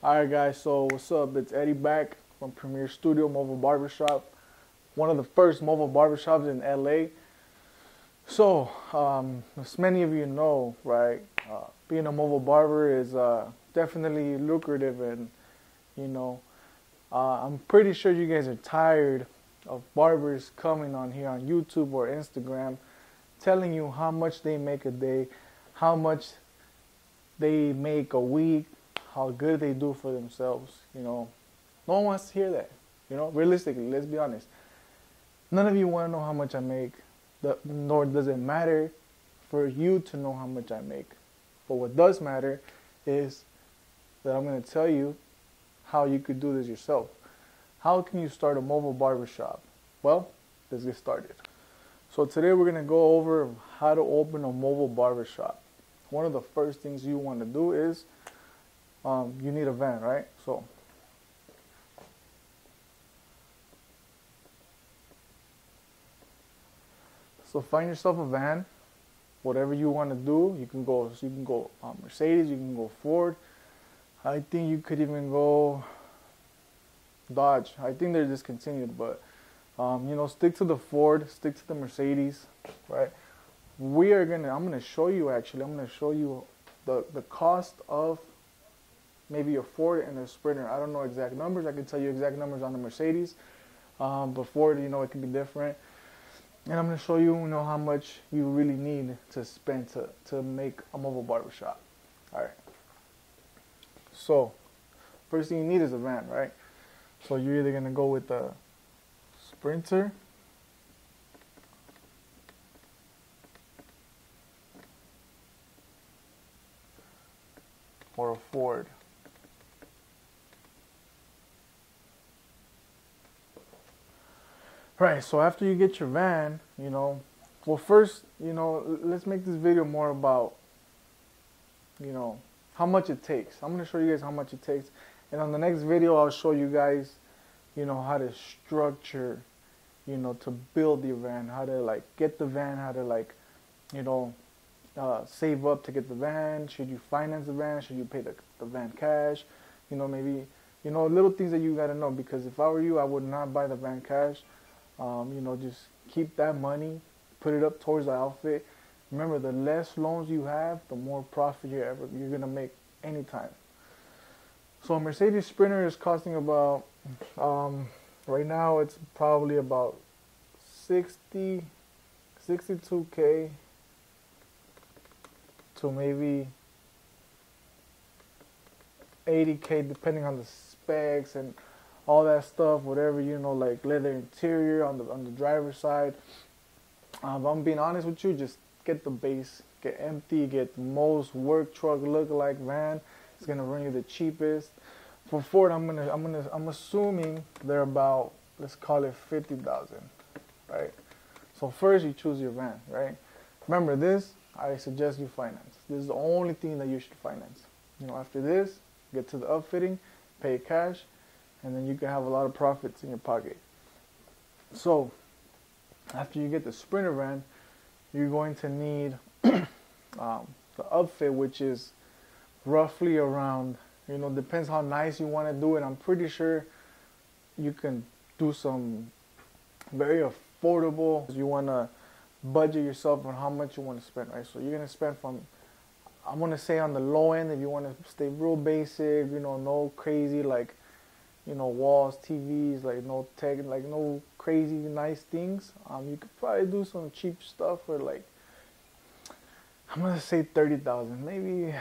Alright guys, so what's up? It's Eddie back from Premier Studio Mobile Barbershop, one of the first mobile barbershops in LA. So, as many of you know, right, being a mobile barber is definitely lucrative, and you know, I'm pretty sure you guys are tired of barbers coming on here on YouTube or Instagram telling you how much they make a day, how much they make a week, how good they do for themselves. No one wants to hear that. Realistically, let's be honest. None of you want to know how much I make, nor does it matter for you to know how much I make. But what does matter is that I'm going to tell you how you could do this yourself. How can you start a mobile barbershop? Well, let's get started. So today we're going to go over how to open a mobile barbershop. One of the first things you want to do is you need a van, right? So find yourself a van, whatever you want to do. You can go Mercedes, you can go Ford. I think you could even go Dodge. I think they're discontinued, but stick to the Ford, stick to the Mercedes, right? I'm gonna show you the cost of maybe a Ford and a Sprinter. I don't know exact numbers. I can tell you exact numbers on the Mercedes, but Ford, it can be different. And I'm gonna show you, how much you really need to spend to make a mobile barbershop. All right. So first thing you need is a van, right? So you're either gonna go with a Sprinter or a Ford. Right, so after you get your van, well first, let's make this video more about, how much it takes. I'm going to show you guys how much it takes. And on the next video, I'll show you guys, how to structure, to build your van, how to get the van, how to save up to get the van. Should you finance the van? Should you pay the van cash? Maybe, little things that you got to know, because if I were you, I would not buy the van cash. Just keep that money, put it up towards the outfit. Remember, the less loans you have, the more profit you're gonna make anytime. So a Mercedes Sprinter is costing about, right now it's probably about 62K to maybe 80K, depending on the specs and all that stuff, whatever, like leather interior on the driver's side. If I'm being honest with you, just get the base, get empty, get the most work truck look-alike van. It's gonna run you the cheapest. For Ford, I'm assuming they're about, let's call it 50,000, right? So first you choose your van, right? Remember this, I suggest you finance. This is the only thing that you should finance. After this, get to the upfitting, pay cash, and then you can have a lot of profits in your pocket. So after you get the Sprinter van, you're going to need the upfit, which is roughly around, depends how nice you want to do it. I'm pretty sure you can do some very affordable. You want to budget yourself on how much you want to spend, right? So you're going to spend from, I'm going to say on the low end, if you want to stay real basic, no crazy walls, TVs, no tech, no crazy nice things. You could probably do some cheap stuff for I'm gonna say 30,000, maybe.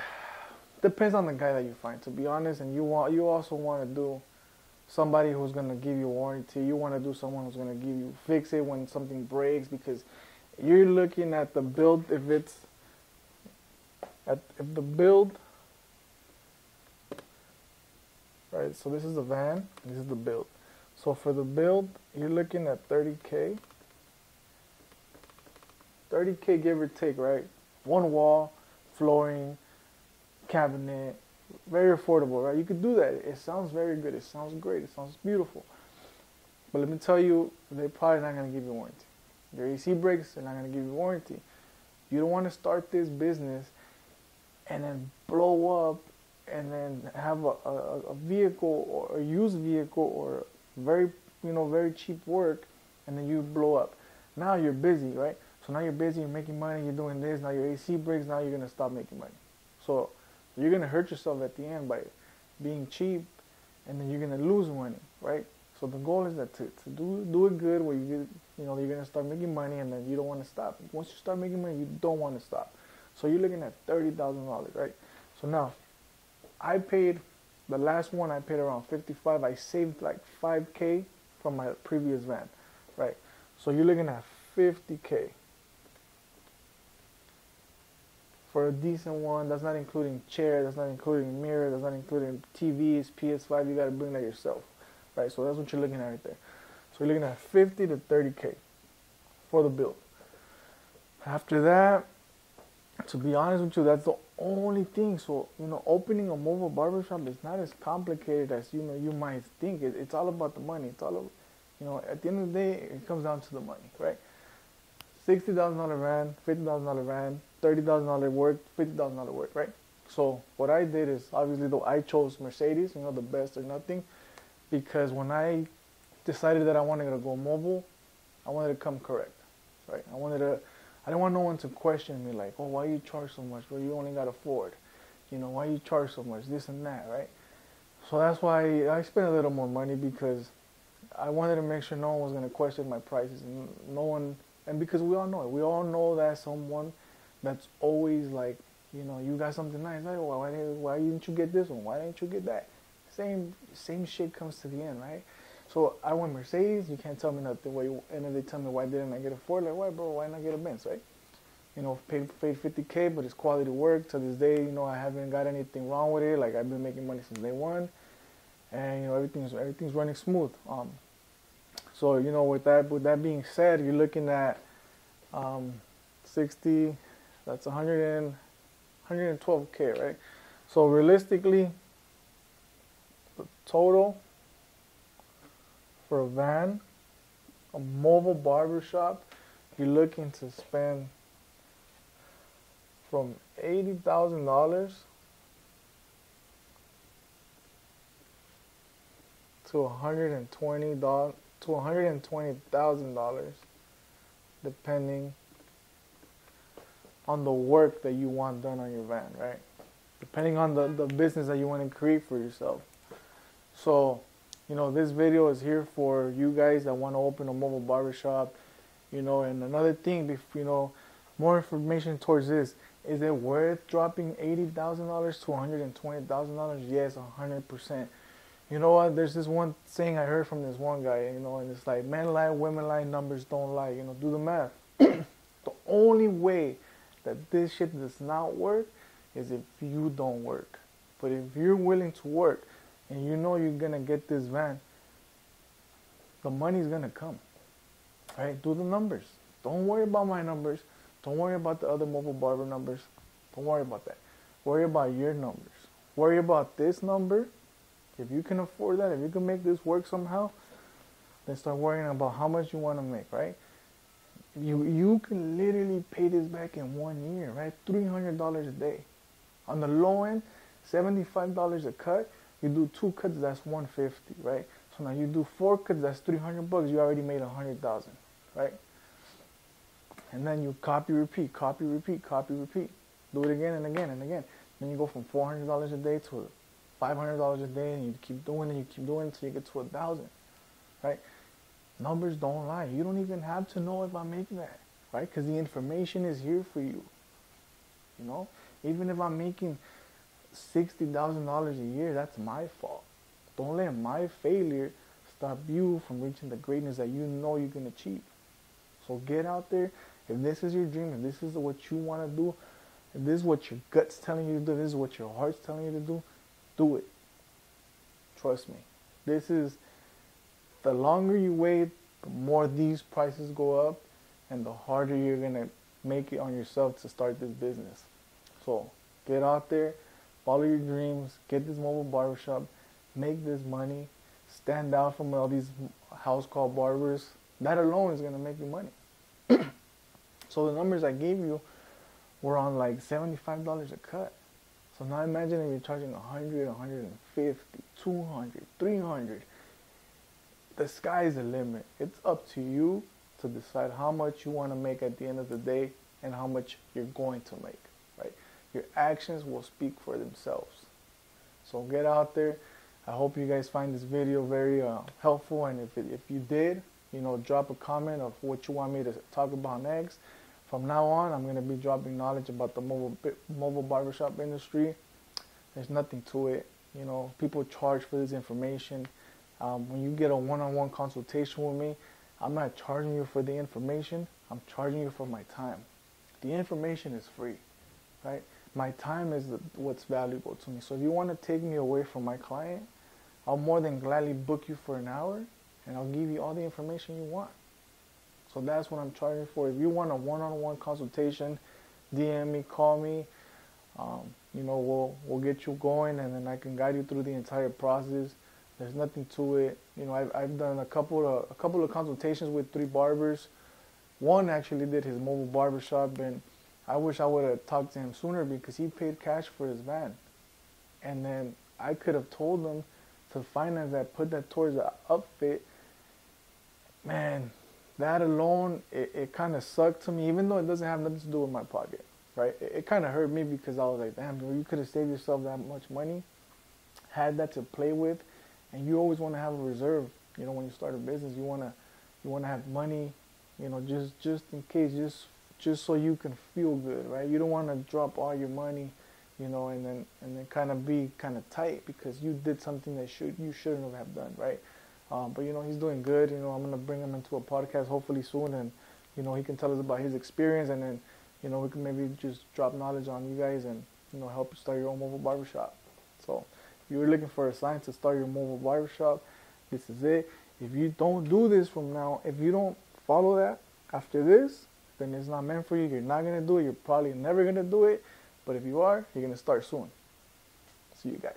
Depends on the guy that you find, to be honest. And you also want to do somebody who's gonna give you warranty. You want to do someone who's gonna fix it when something breaks, because you're looking at the build. If the build. Right, so this is the van, this is the build. So for the build, you're looking at 30K. 30K give or take, right? One wall, flooring, cabinet, very affordable, right? You could do that. It sounds very good. It sounds great. It sounds beautiful. But let me tell you, they're probably not going to give you a warranty. Your AC breaks, they're not going to give you a warranty. You don't want to start this business and then blow up and then have a vehicle or a used vehicle or very, very cheap work, and then you blow up. Now you're busy, right? So now you're busy, you're making money, you're doing this, now your AC breaks, now you're going to stop making money. So you're going to hurt yourself at the end by being cheap, and then you're going to lose money, right? So the goal is that to do it good, where you're going to start making money, and then you don't want to stop. Once you start making money, you don't want to stop. So you're looking at $30,000, right? So now, the last one I paid around 55. I saved like 5K from my previous van, right? So you're looking at 50K for a decent one. That's not including chair, that's not including mirror, that's not including TVs, PS5. You got to bring that yourself, right? So that's what you're looking at right there. So you're looking at 50 to 30K for the build. After that, to be honest with you, that's the only thing. So, opening a mobile barbershop is not as complicated as, you might think. It's all about the money. It's all, at the end of the day, it comes down to the money, right? $60,000 van, $50,000 van, $30,000 work, $50,000 work, right? So what I did is, obviously, though, I chose Mercedes, the best or nothing, because when I decided that I wanted to go mobile, I wanted to come correct, right? I didn't want no one to question me like, oh, why you charge so much? Well, you only got a Ford. Why you charge so much? This and that, right? So that's why I spent a little more money, because I wanted to make sure no one was going to question my prices, and and because we all know it. We all know that someone that's always like, you got something nice. Like, well, why didn't you get this one? Why didn't you get that? Same shit comes to the end, right? So I went Mercedes. You can't tell me nothing. And then they tell me, why didn't I get a Ford? Like, why, bro? Why not get a Benz, right? Paid 50K, but it's quality work. To this day, I haven't got anything wrong with it. Like, I've been making money since day one, and everything's running smooth. So with that being said, you're looking at 60. That's 112K, right? So realistically, the total for a van, a mobile barbershop, you're looking to spend from $80,000 to $120,000, depending on the work that you want done on your van, right? Depending on the business that you want to create for yourself. So, this video is here for you guys that want to open a mobile barbershop, and another thing, more information towards this. Is it worth dropping $80,000 to $120,000? Yes, 100%. You know what? There's this one saying I heard from this one guy, and it's like, men lie, women lie, numbers don't lie. Do the math. The only way that this shit does not work is if you don't work. But if you're willing to work and you're going to get this van, the money's going to come. Right? Do the numbers. Don't worry about my numbers. Don't worry about the other mobile barber numbers. Don't worry about that. Worry about your numbers. Worry about this number. If you can afford that, if you can make this work somehow, then start worrying about how much you want to make, right? You can literally pay this back in 1 year, right? $300 a day. On the low end, $75 a cut. You do 2 cuts, that's $150, right? So now you do 4 cuts, that's $300. You already made $100,000, right? And then you copy, repeat, copy, repeat, copy, repeat. Do it again and again and again. Then you go from $400 a day to $500 a day, and you keep doing it, until you get to $1,000, right? Numbers don't lie. You don't even have to know if I'm making that, right? Because the information is here for you. Even if I'm making $60,000 a year, that's my fault. Don't let my failure stop you from reaching the greatness that you know you can achieve. So get out there. If this is your dream, if this is what you want to do, if this is what your gut's telling you to do, this is what your heart's telling you to do it. Trust me. This is, the longer you wait, the more these prices go up, and the harder you're going to make it on yourself to start this business. So get out there, follow your dreams, get this mobile barbershop, make this money, stand out from all these house call barbers. That alone is going to make you money. So the numbers I gave you were on like $75 a cut. So now imagine if you're charging 100, 150, 200, 300. The sky is the limit. It's up to you to decide how much you want to make at the end of the day and how much you're going to make, right? Your actions will speak for themselves. So get out there. I hope you guys find this video very helpful, and if you did, drop a comment of what you want me to talk about next. From now on, I'm going to be dropping knowledge about the mobile barbershop industry. There's nothing to it. People charge for this information. When you get a one-on-one consultation with me, I'm not charging you for the information. I'm charging you for my time. The information is free, right? My time is what's valuable to me. So if you want to take me away from my client, I'll more than gladly book you for an hour, and I'll give you all the information you want. So that's what I'm charging for. If you want a one-on-one consultation, DM me, call me. We'll get you going, and then I can guide you through the entire process. There's nothing to it. I've done a couple of consultations with 3 barbers. One actually did his mobile barbershop, and I wish I would have talked to him sooner because he paid cash for his van. And then I could have told him to finance that, put that towards the upfit. Man, that alone, it kind of sucked to me, even though it doesn't have nothing to do with my pocket, right? It kind of hurt me because I was like, damn, you could have saved yourself that much money, had that to play with, and you always want to have a reserve. When you start a business, you want to have money, just in case, just so you can feel good, right? You don't want to drop all your money, and then kind of be kind of tight because you did something that you shouldn't have done, right? But he's doing good. I'm gonna bring him into a podcast hopefully soon, and he can tell us about his experience, and then we can maybe just drop knowledge on you guys and help you start your own mobile barbershop. So if you're looking for a sign to start your mobile barbershop, this is it. If you don't do this from now, if you don't follow that after this, then it's not meant for you. You're not gonna do it. You're probably never gonna do it. But if you are, you're gonna start soon. See you guys.